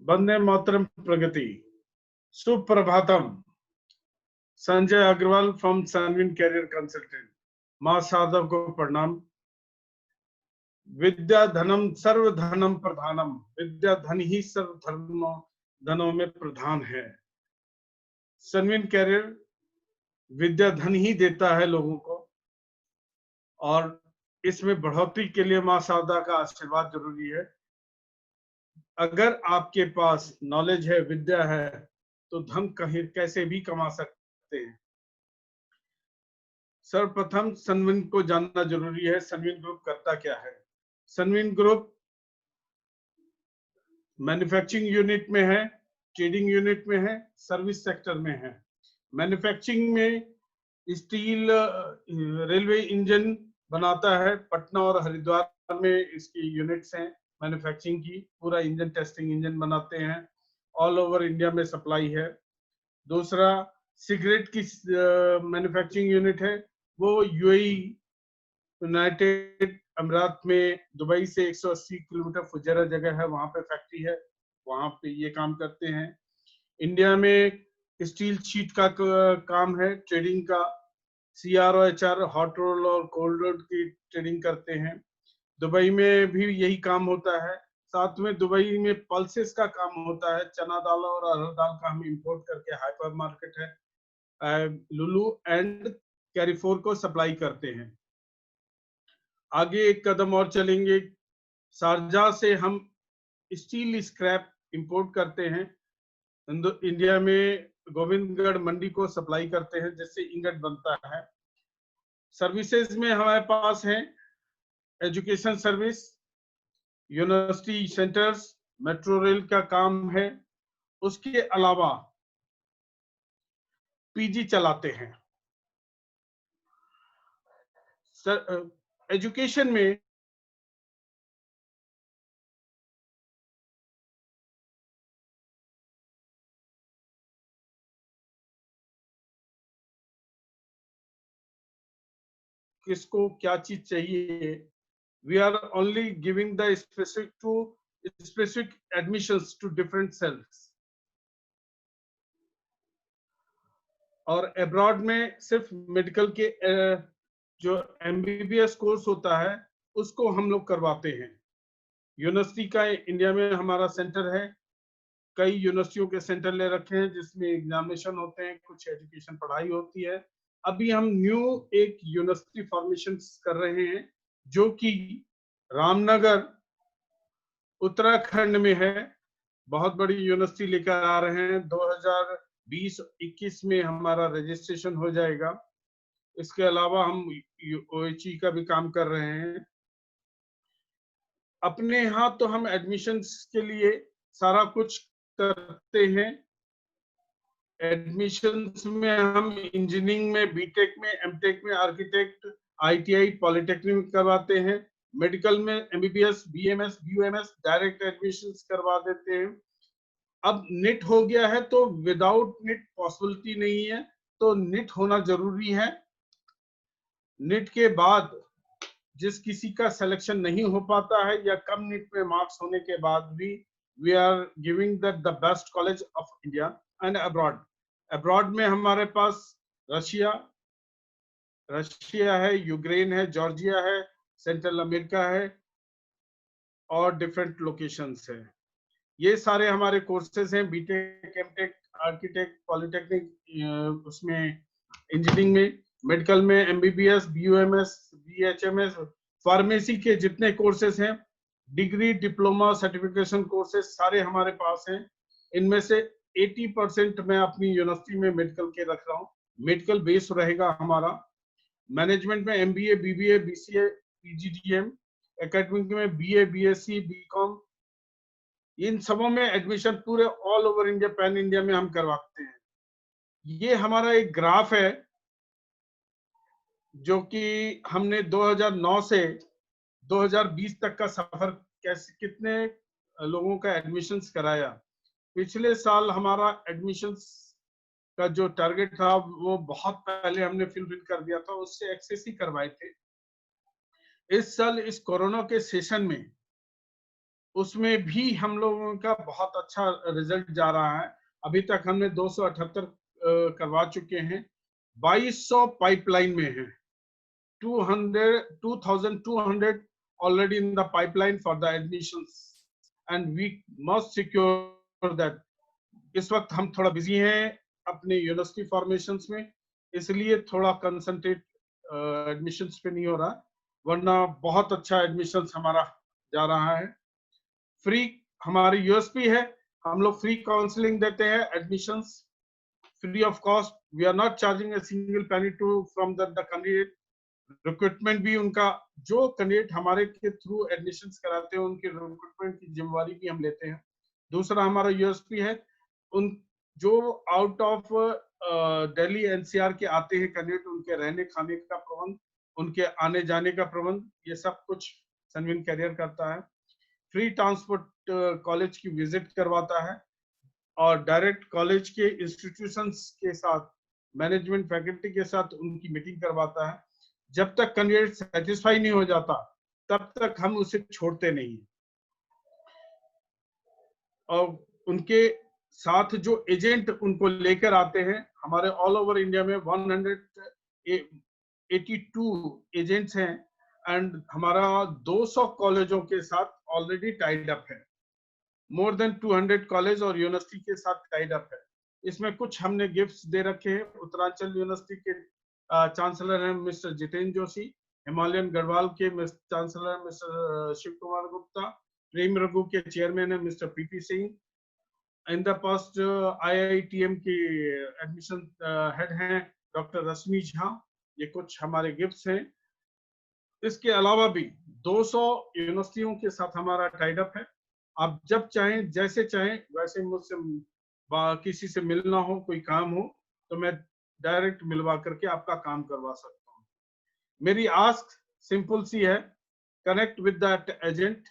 वंदे मातरम प्रगति। सुप्रभातम। Sanjay Agrawal from Sunwin career consultant. माँ शारदा को प्रणाम। विद्या धनम सर्व धनम प्रधानम। विद्या धन ही सर्व धनों में प्रधान है। सनविन कैरियर विद्या धन ही देता है लोगों को, और इसमें बढ़ोतरी के लिए माँ शारदा का आशीर्वाद जरूरी है। अगर आपके पास नॉलेज है, विद्या है, तो धन कहीं कैसे भी कमा सकते हैं। सर्वप्रथम सनविन को जानना जरूरी है। सनविन ग्रुप करता क्या है? सनविन ग्रुप मैन्युफैक्चरिंग यूनिट में है, ट्रेडिंग यूनिट में है, सर्विस सेक्टर में है। मैन्युफैक्चरिंग में स्टील रेलवे इंजन बनाता है। पटना और हरिद्वार में इसकी यूनिट्स हैं मैन्युफैक्चरिंग की। पूरा इंजन टेस्टिंग इंजन बनाते हैं। ऑल ओवर इंडिया में सप्लाई है। दूसरा, सिगरेट की मैन्युफैक्चरिंग यूनिट है। वो यूएई यूनाइटेड अमीरात में दुबई से 180 किलोमीटर फुजैरा जगह है, वहां पे फैक्ट्री है, वहां पे ये काम करते हैं। इंडिया में स्टील शीट का काम है, ट्रेडिंग का। CROHR हॉट रोल और कोल्ड रोल की ट्रेडिंग करते हैं। दुबई में भी यही काम होता है। साथ में दुबई में पल्सेस का काम होता है। चना दाल और अरहर दाल का हम इंपोर्ट करके हाइपर मार्केट है लुलू एंड कैरिफोर को सप्लाई करते हैं। आगे एक कदम और चलेंगे। शारजाह से हम स्टील स्क्रैप इंपोर्ट करते हैं। इंडिया में गोविंदगढ़ मंडी को सप्लाई करते हैं, जिससे इंगट बनता है। सर्विसेज में हमारे पास है education service, university centres, metro rail का काम है। उसके अलावा पीजी चलाते हैं। एजुकेशन में किसको क्या चीज चाहिए, we are only giving the specific admissions to different cells। और अब्रॉड में सिर्फ मेडिकल के जो MBBS कोर्स होता है उसको हम लोग करवाते हैं। यूनिवर्सिटी का इंडिया में हमारा सेंटर है। कई यूनिवर्सिटियों के सेंटर ले रखे हैं, जिसमें एग्जामिनेशन होते हैं, कुछ एजुकेशन पढ़ाई होती है। अभी हम न्यू एक यूनिवर्सिटी फॉर्मेशन कर रहे हैं, जो कि रामनगर उत्तराखंड में है। बहुत बड़ी यूनिवर्सिटी लेकर आ रहे हैं। 2020-21 में हमारा रजिस्ट्रेशन हो जाएगा। इसके अलावा हम OHE का भी काम कर रहे हैं। अपने यहाँ तो हम एडमिशन्स के लिए सारा कुछ करते हैं। एडमिशन्स में हम इंजीनियरिंग में, बीटेक में, एमटेक में, आर्किटेक्ट, ITI, पॉलिटेक्निक करवाते हैं। मेडिकल में MBBS, BMS, BUMS direct admissions करवा देते हैं। अब निट हो गया है, तो विदाउट निट पॉसिबिलिटी नहीं है, तो निट होना जरूरी है। निट के बाद जिस किसी का सिलेक्शन नहीं हो पाता है, या कम निट में मार्क्स होने के बाद भी, we are giving the best college of India and abroad. Abroad में हमारे पास रशिया है, यूक्रेन है, जॉर्जिया है, सेंट्रल अमेरिका है, और डिफरेंट लोकेशंस है। ये सारे हमारे कोर्सेज हैं। बीटेक, एमटेक, आर्किटेक्ट, पॉलिटेक्निक, उसमें इंजीनियरिंग में, मेडिकल में MBBS, BUMS, BHMS, फार्मेसी के जितने कोर्सेज हैं, डिग्री, डिप्लोमा, सर्टिफिकेशन कोर्सेज सारे हमारे पास हैं। इनमें से 80% मैं अपनी यूनिवर्सिटी में मेडिकल के रख रहा हूँ। मेडिकल बेस रहेगा हमारा। मैनेजमेंट में MBA, BBA, BCA, PGDM, academic में BA, BSc, BCom, इन सबों में एडमिशन पूरे all over India, pan India में हम करवाते हैं। ये हमारा एक ग्राफ है, जो कि हमने 2009 से 2020 तक का सफर, कैसे कितने लोगों का एडमिशन्स कराया। पिछले साल हमारा एडमिशन्स का जो टारगेट था, वो बहुत पहले हमने फिल कर दिया था, उससे एक्सेस ही करवाए थे। इस साल इस कोरोना के सेशन में उसमें भी हम लोगों का बहुत अच्छा रिजल्ट जा रहा है। अभी तक हमने 278 करवा चुके हैं। 2200 पाइपलाइन में है। 2200 already in the pipeline for the admissions and we must secure that. इस वक्त हम थोड़ा बिजी हैं अपने यूनिवर्सिटी फॉर्मेशंस में, इसलिए थोड़ा कंसंट्रेट एडमिशंस पे नहीं हो रहा, वरना बहुत अच्छा एडमिशंस हमारा जा रहा है। फ्री हमारी यूएसपी है, हम लोग फ्री काउंसलिंग देते हैं, admissions free of cost. We are not charging a single penny to from the candidate. Recruitment भी उनका, जो कैंडिडेट हमारे के थ्रू एडमिशंस कराते हैं उनके रिक्रूटमेंट की जिम्मेवारी भी हम लेते हैं। दूसरा हमारा यूएसपी है, उन जो आउट ऑफ दिल्ली एनसीआर के आते हैं कैंडिडेट, उनके रहने खाने का प्रबंध, उनके आने जाने का प्रबंध, ये सब कुछ सनविन कैरियर करता है। फ्री ट्रांसपोर्ट कॉलेज की विजिट करवाता है और डायरेक्ट कॉलेज के इंस्टीट्यूशंस के साथ, मैनेजमेंट फैकल्टी के साथ उनकी मीटिंग करवाता है। जब तक कैंडिडेट सेटिस्फाई नहीं हो जाता तब तक हम उसे छोड़ते नहीं। और उनके साथ जो एजेंट उनको लेकर आते हैं, हमारे ऑल ओवर इंडिया में 182 एजेंट्स हैं एंड हमारा 200 कॉलेजों के साथ ऑलरेडी टाइड अप है। मोर देन 200 कॉलेज और यूनिवर्सिटी के साथ टाइड अप है। इसमें कुछ हमने गिफ्ट्स दे रखे हैं। उत्तरांचल यूनिवर्सिटी के चांसलर हैं मिस्टर जितेंद्र जोशी, हिमालयन गढ़वाल के चांसलर मिस्टर शिव कुमार गुप्ता, प्रेम रघु के चेयरमैन है mister PP Singh, in the past IITM की एडमिशन हेड हैं डॉक्टर रश्मि झा। ये कुछ हमारे गिफ्ट्स हैं। इसके अलावा भी 200 यूनिवर्सिटियों के साथ हमारा टाइड अप है। आप जब चाहें, जैसे चाहें वैसे मुझसे किसी से मिलना हो, कोई काम हो, तो मैं डायरेक्ट मिलवा करके आपका काम करवा सकता हूँ। मेरी आस्क सिंपल सी है, कनेक्ट विद दैट एजेंट।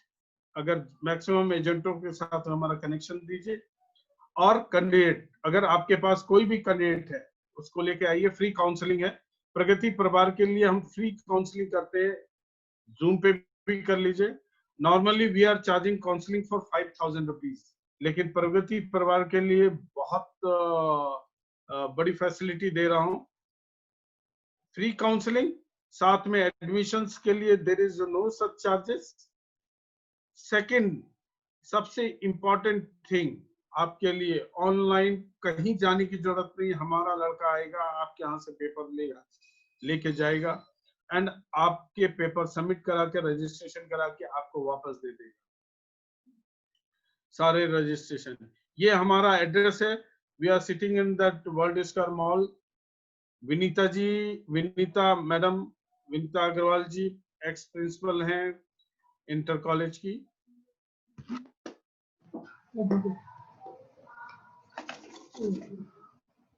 अगर मैक्सिमम एजेंटों के साथ हमारा कनेक्शन दीजिए। और कैंडिडेट, अगर आपके पास कोई भी कैंडिडेट है उसको लेके आइए। फ्री काउंसलिंग है। प्रगति परिवार के लिए हम फ्री काउंसलिंग करते हैं, जूम पे भी कर लीजिए। Normally we are charging counselling for 5000 rupees, लेकिन प्रगति परिवार के लिए बहुत बड़ी फैसिलिटी दे रहा हूँ, फ्री काउंसलिंग, साथ में एडमिशंस के लिए there is no such charges. Second, सबसे इंपॉर्टेंट थिंग आपके लिए, ऑनलाइन कहीं जाने की जरूरत नहीं। हमारा लड़का आएगा, आपके यहाँ से पेपर लेके जाएगा एंड आपके पेपर सबमिट करा के, रजिस्ट्रेशन करा के आपको वापस दे देगा सारे रजिस्ट्रेशन। ये हमारा एड्रेस है। We are sitting in that World Square mall. Vinita ji, Vinita madam, Vinita Agarwal ji ex principal हैं इंटर कॉलेज की।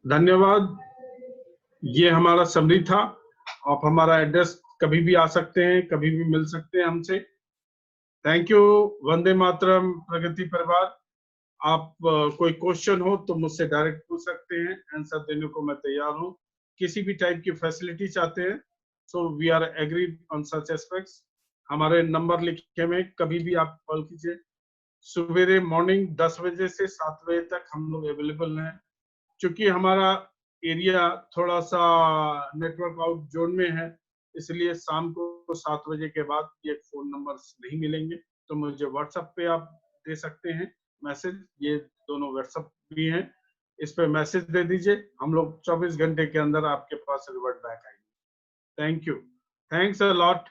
धन्यवाद। ये हमारा समरी था। आप हमारा एड्रेस कभी भी आ सकते हैं, कभी भी मिल सकते हैं हमसे। Thank you. वंदे मातरम प्रगति परिवार। आप कोई क्वेश्चन हो तो मुझसे डायरेक्ट पूछ सकते हैं, आंसर देने को मैं तैयार हूँ। किसी भी टाइप की फैसिलिटी चाहते हैं, so we are agreed on such aspects. हमारे नंबर लिखे में कभी भी आप कॉल कीजिए। सुबेरे मॉर्निंग 10 बजे से 7 बजे तक हम लोग अवेलेबल हैं। क्योंकि हमारा एरिया थोड़ा सा नेटवर्क आउट जोन में है, इसलिए शाम को 7 बजे के बाद ये फोन नंबर नहीं मिलेंगे। तो मुझे व्हाट्सएप पे आप दे सकते हैं मैसेज, ये दोनों व्हाट्सएप भी हैं, इस पे मैसेज दे दीजिए। हम लोग 24 घंटे के अंदर आपके पास रिवर्ट बैक आएंगे। Thank you, thanks a lot.